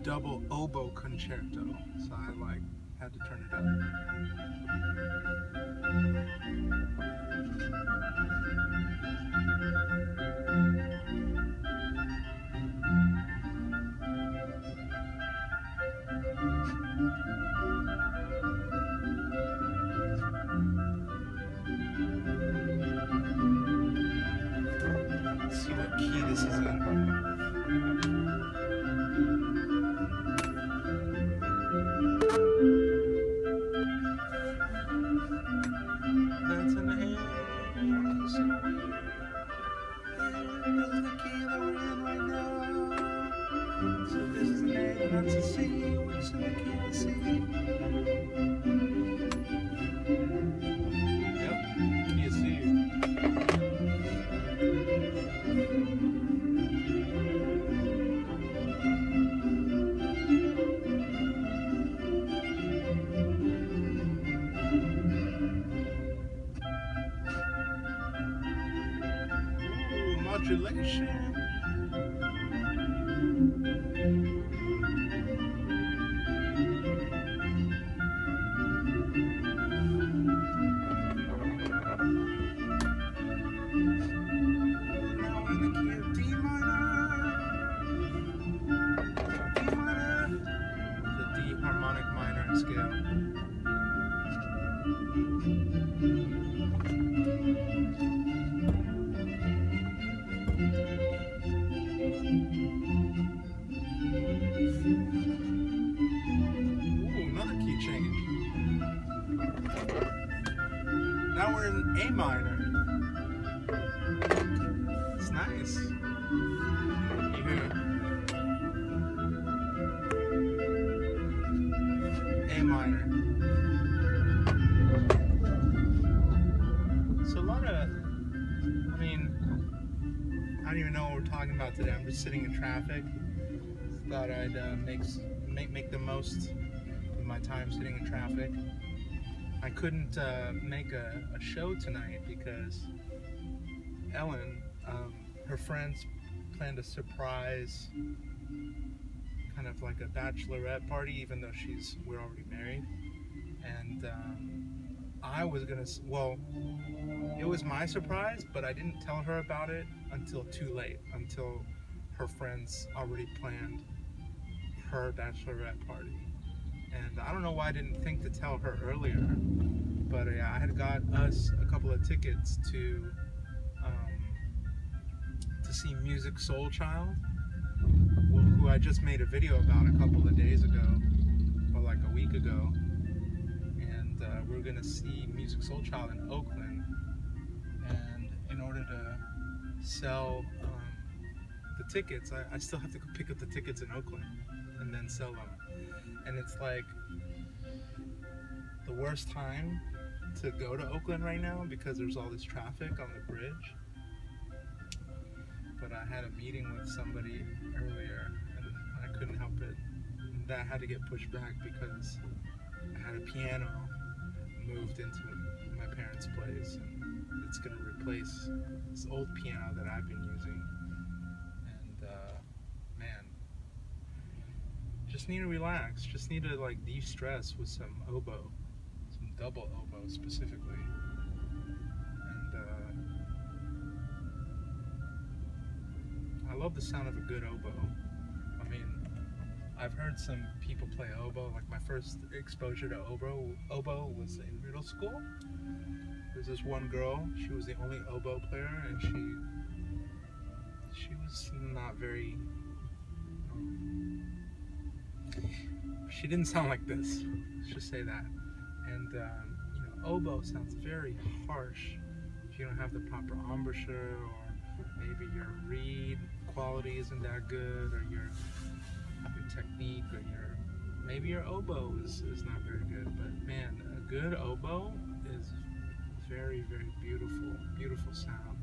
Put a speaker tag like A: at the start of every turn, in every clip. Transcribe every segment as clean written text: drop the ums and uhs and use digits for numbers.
A: double oboe concerto, so I had to turn it up. Let's see what key this is in. That's an A. So this is the key that we're in right now. So this is an A, and that's a C. Which is the key of C? Yep, key of C. Ooh, modulation. Now we're in the key of D minor. D minor. The D harmonic minor scale. Ooh, another key change. Now we're in A minor. It's nice. You hear A minor. So a lot of, I don't even know what we're talking about today. I'm just sitting in traffic. Thought I'd make the most of my time sitting in traffic. I couldn't make a show tonight because Ellen, her friends planned a surprise, kind of like a bachelorette party, even though we're already married. And I was gonna, well, it was my surprise, but I didn't tell her about it until too late, until her friends already planned her bachelorette party. And I don't know why I didn't think to tell her earlier, but I had got us a couple of tickets to see Music Soul Child, who I just made a video about a couple of days ago, or like a week ago. And we're gonna see Music Soul Child in Oakland. And in order to sell the tickets, I still have to go pick up the tickets in Oakland and then sell them. And it's like the worst time to go to Oakland right now because there's all this traffic on the bridge. But I had a meeting with somebody earlier and I couldn't help it. And that had to get pushed back because I had a piano moved into my parents' place and it's gonna replace this old piano that I've been using. And man, just need to relax, just need to like de-stress with some oboe, some double oboe specifically. And I love the sound of a good oboe. I mean, I've heard some people play oboe, like my first exposure to oboe was in middle school. There's this one girl, she was the only oboe player, and she was not very, she didn't sound like this, let's just say that. And oboe sounds very harsh if you don't have the proper embouchure, or maybe your reed quality isn't that good, or your technique, or maybe your oboe is not very good. But man, a good oboe is very, very beautiful sound.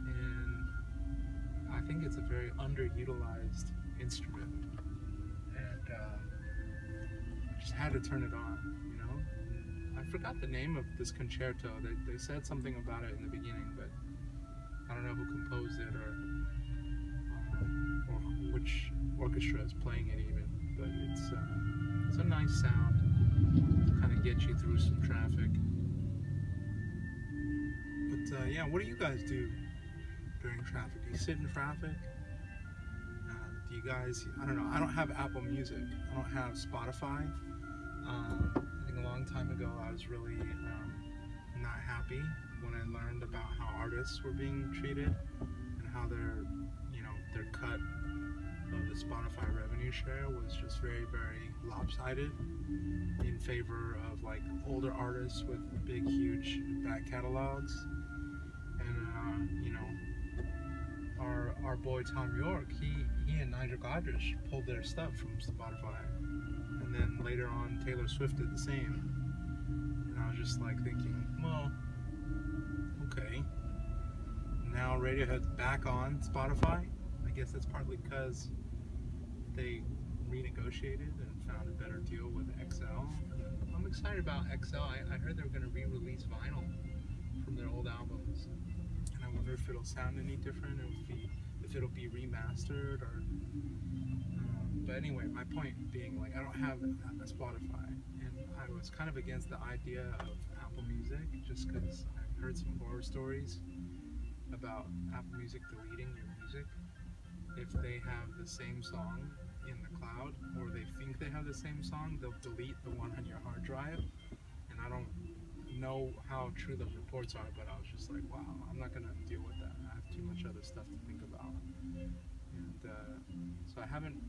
A: And I think it's a very underutilized instrument. And I just had to turn it on, you know? I forgot the name of this concerto. They said something about it in the beginning, but I don't know who composed it or which orchestra is playing it even. but it's a nice sound to kind of get you through some traffic. But yeah, what do you guys do during traffic? Do you sit in traffic? Do you guys, I don't know, I don't have Apple Music, I don't have Spotify. I think a long time ago I was really not happy when I learned about how artists were being treated and how their cut of the Spotify revenue share was just very, very lopsided in favor of like older artists with big, huge back catalogs. And our boy Tom York, he and Nigel Godrich pulled their stuff from Spotify, and then later on Taylor Swift did the same. And I was just like thinking, well, okay, now Radiohead's back on Spotify. I guess that's partly because they renegotiated and found a better deal with XL. I'm excited about XL. I heard they were going to re-release vinyl from their old albums, and I wonder if it'll sound any different, or if it'll be remastered, or but anyway, my point being, like, I don't have a Spotify, and I was kind of against the idea of Apple Music just because I've heard some horror stories about Apple Music deleting your music if they have the same song in the cloud, or they think they have the same song. They'll delete the one on your hard drive, and I don't know how true the reports are, but I was just like, wow, I'm not gonna deal with that. I have too much other stuff to think about. And so I haven't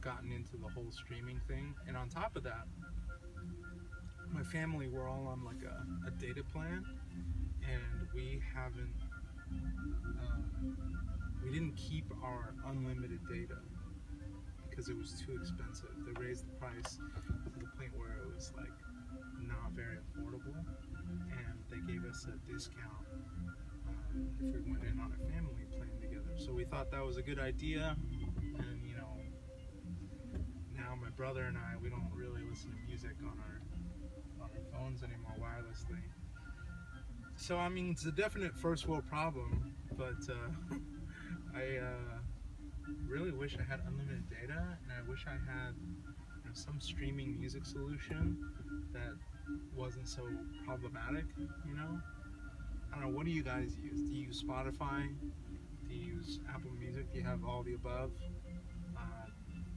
A: gotten into the whole streaming thing. And on top of that, my family, we're all on like a data plan, and we didn't keep our unlimited data because it was too expensive. They raised the price to the point where it was like not very affordable, and they gave us a discount if we went in on a family plan together. So we thought that was a good idea, and now my brother and I, we don't really listen to music on our phones anymore wirelessly. So I mean, it's a definite first world problem, but I really wish I had unlimited data, and I wish I had some streaming music solution that wasn't so problematic. I don't know, what do you guys use? Do you use Spotify? Do you use Apple Music? Do you have all the above?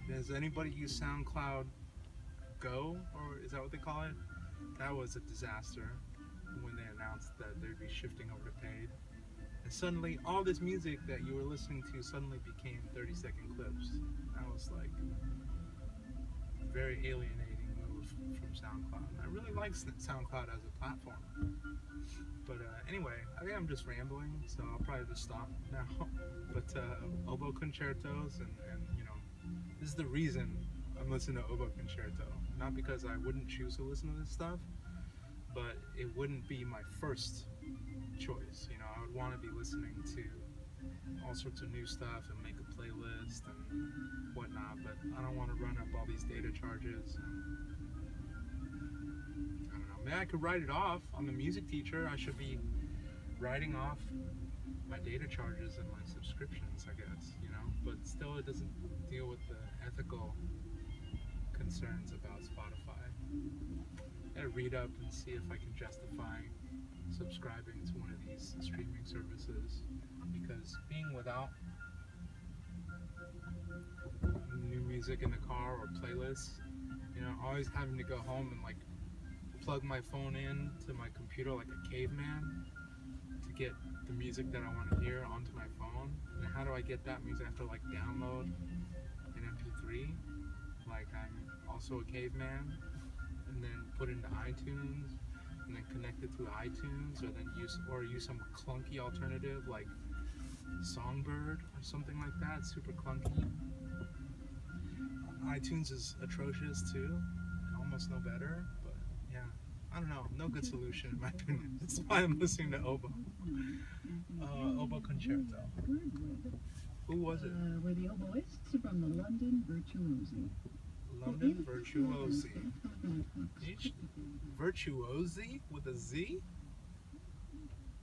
A: Does anybody use SoundCloud Go, or is that what they call it? That was a disaster when they announced that they'd be shifting over to paid. And suddenly, all this music that you were listening to suddenly became 30-second clips. That was like a very alienating move from SoundCloud. And I really like SoundCloud as a platform. But anyway, I think I'm just rambling, so I'll probably just stop now. But Oboe concertos, and this is the reason I'm listening to Oboe concerto. Not because I wouldn't choose to listen to this stuff, but it wouldn't be my first choice. I would want to be listening to all sorts of new stuff and make a playlist and whatnot, but I don't want to run up all these data charges. I don't know, maybe I could write it off. I'm a music teacher. I should be writing off my data charges and my subscriptions, I guess, but still it doesn't deal with the ethical concerns about Spotify. I gotta read up and see if I can justify subscribing to one of these streaming services, because being without new music in the car or playlists, always having to go home and like plug my phone in to my computer like a caveman to get the music that I want to hear onto my phone. And how do I get that music? I have to like download an MP3, like I'm also a caveman, and then put it into iTunes, and then connect it to iTunes, or then use some clunky alternative like Songbird or something like that. It's super clunky. iTunes is atrocious too, almost no better, but yeah, I don't know, no good solution in my opinion. That's why I'm listening to Oboe. Oboe concerto. Who was it?
B: We're the oboists from the London Virtuosi.
A: London Virtuosi. Virtuosi with a Z?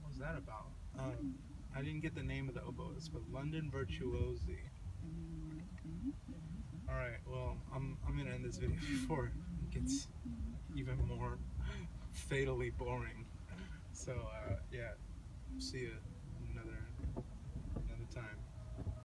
A: What was that about? I didn't get the name of the oboist, but London Virtuosi. Alright, well, I'm gonna end this video before it gets even more fatally boring. So, yeah, see ya.